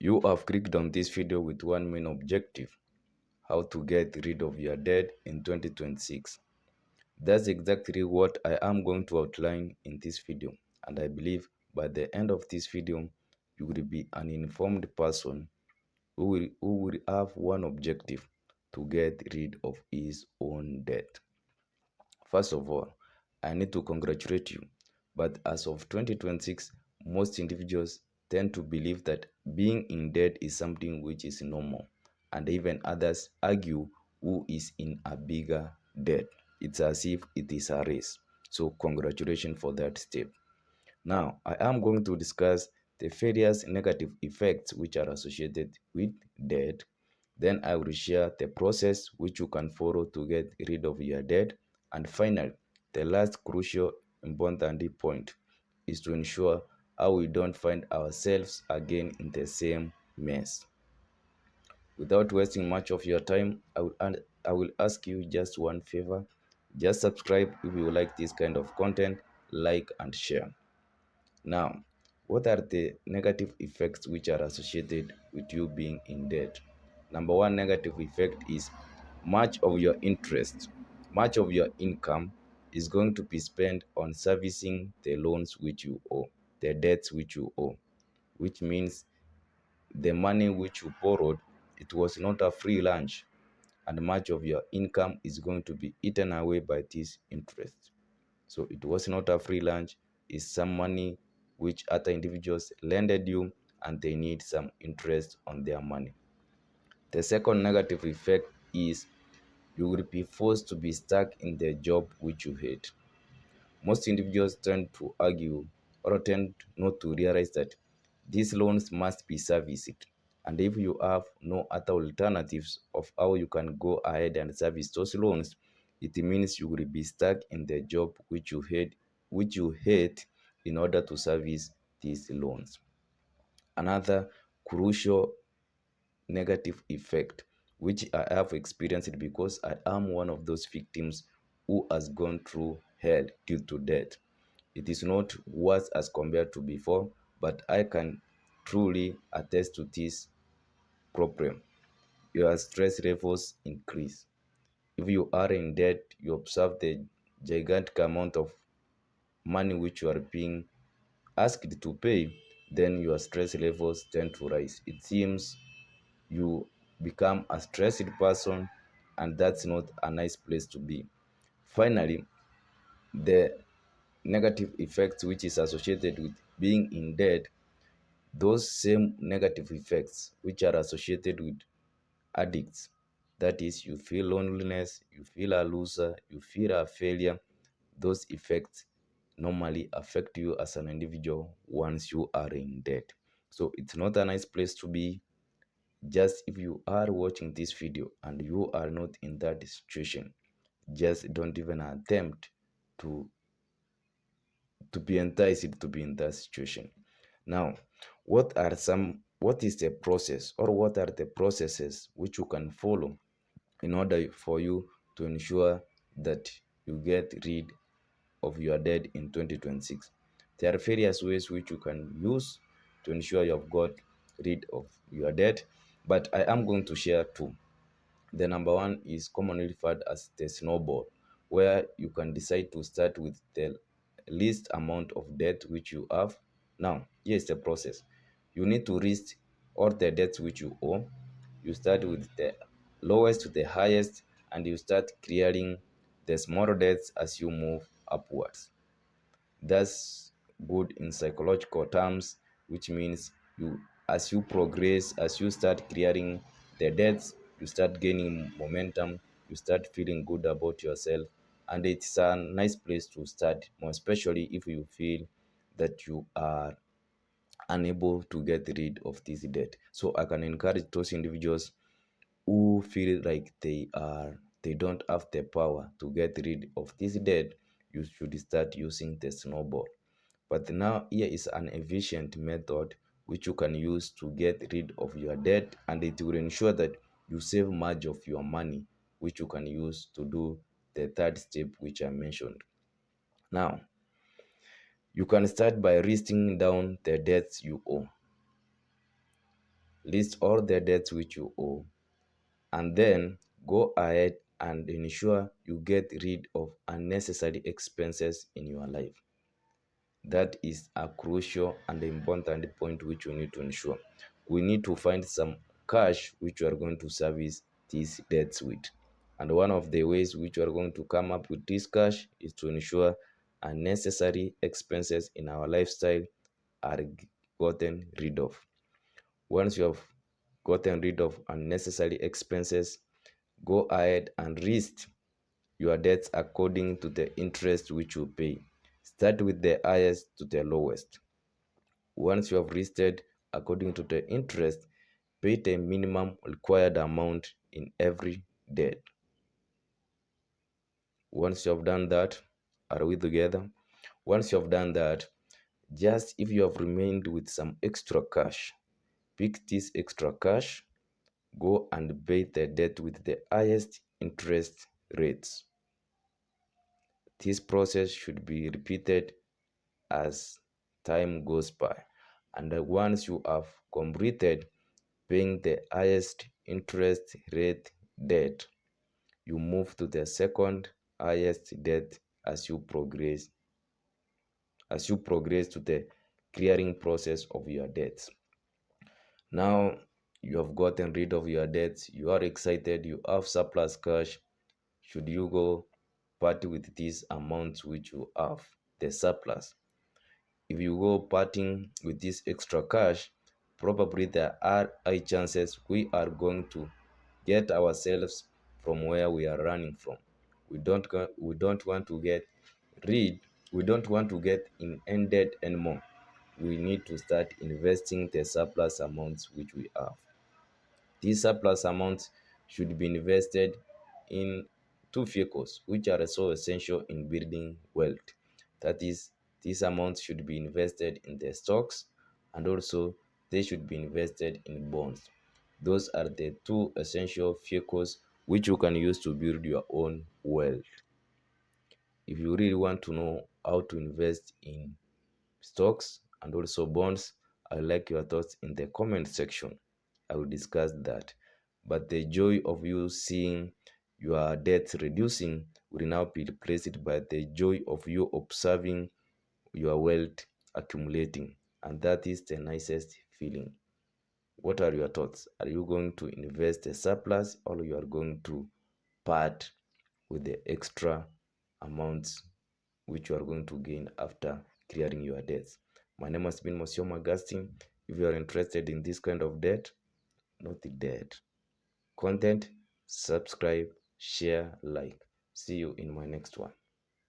You have clicked on this video with one main objective: how to get rid of your debt in 2026. That's exactly what I am going to outline in this video, and I believe by the end of this video, you will be an informed person who will have one objective: to get rid of his own debt. First of all, I need to congratulate you, but as of 2026, most individuals tend to believe that being in debt is something which is normal, and even others argue who is in a bigger debt. It's as if it is a race. So, congratulations for that step. Now, I am going to discuss the various negative effects which are associated with debt. Then I will share the process which you can follow to get rid of your debt. And finally, the last crucial important point is to ensure how we don't find ourselves again in the same mess. Without wasting much of your time, I will ask you just one favor. Just subscribe if you like this kind of content, like and share. Now, what are the negative effects which are associated with you being in debt? Number one negative effect is much of your interest, much of your income is going to be spent on servicing the loans which you owe, the debts which you owe, which means the money which you borrowed, it was not a free lunch, and much of your income is going to be eaten away by this interest. So it was not a free lunch, it's some money which other individuals lended you and they need some interest on their money. The second negative effect is you will be forced to be stuck in the job which you hate. Most individuals tend to argue or tend not to realize that these loans must be serviced. And if you have no other alternatives of how you can go ahead and service those loans, it means you will be stuck in the job which you hate in order to service these loans. Another crucial negative effect which I have experienced because I am one of those victims who has gone through hell due to debt. It is not worse as compared to before, but I can truly attest to this problem. Your stress levels increase. If you are in debt, you observe the gigantic amount of money which you are being asked to pay, then your stress levels tend to rise. It seems you become a stressed person, and that's not a nice place to be. Finally, the negative effects which is associated with being in debt, those same negative effects which are associated with addicts, that is, you feel loneliness, you feel a loser, you feel a failure, those effects normally affect you as an individual once you are in debt. So it's not a nice place to be. Just if you are watching this video and you are not in that situation, just don't even attempt to be enticed to be in that situation. Now, what is the process, or what are the processes which you can follow in order for you to ensure that you get rid of your debt in 2026? There are various ways which you can use to ensure you have got rid of your debt, but I am going to share two. The number one is commonly referred as the snowball, where you can decide to start with the least amount of debt which you have. Now, here's the process. You need to list all the debts which you owe. You start with the lowest to the highest, and you start clearing the smaller debts as you move upwards. That's good in psychological terms, which means you as you progress, as you start clearing the debts, you start gaining momentum, you start feeling good about yourself, and it's a nice place to start, more especially if you feel that you are unable to get rid of this debt. So I can encourage those individuals who feel like they don't have the power to get rid of this debt. You should start using the snowball. But now here is an efficient method which you can use to get rid of your debt, and it will ensure that you save much of your money, which you can use to do the third step which I mentioned. Now, you can start by listing down the debts you owe. List all the debts which you owe, and then go ahead and ensure you get rid of unnecessary expenses in your life. That is a crucial and important point which we need to ensure. We need to find some cash which we are going to service these debts with. And one of the ways which we are going to come up with this cash is to ensure unnecessary expenses in our lifestyle are gotten rid of. Once you have gotten rid of unnecessary expenses, go ahead and list your debts according to the interest which you pay. Start with the highest to the lowest. Once you have listed according to the interest, pay the minimum required amount in every debt. Once you have done that, are we together? Once you have done that, just if you have remained with some extra cash, pick this extra cash, go and pay the debt with the highest interest rates. This process should be repeated as time goes by. And once you have completed paying the highest interest rate debt, you move to the second highest debt as you progress to the clearing process of your debts. Now you have gotten rid of your debts, you are excited, you have surplus cash. Should you go party with these amounts which you have, the surplus? If you go partying with this extra cash, probably there are high chances we are going to get ourselves from where we are running from. We don't want to get rid, we don't want to get in debt anymore. We need to start investing the surplus amounts which we have. These surplus amounts should be invested in two vehicles which are so essential in building wealth. That is, these amounts should be invested in the stocks, and also they should be invested in bonds. Those are the two essential vehicles which you can use to build your own wealth. If you really want to know how to invest in stocks and also bonds, I like your thoughts in the comment section. I will discuss that. But the joy of you seeing your debts reducing will now be replaced by the joy of you observing your wealth accumulating. And that is the nicest feeling. What are your thoughts? Are you going to invest a surplus, or you are going to part with the extra amounts which you are going to gain after clearing your debts? My name has been Monsieur Augustine. If you are interested in this kind of debt, not the debt content, subscribe, share, like. See you in my next one.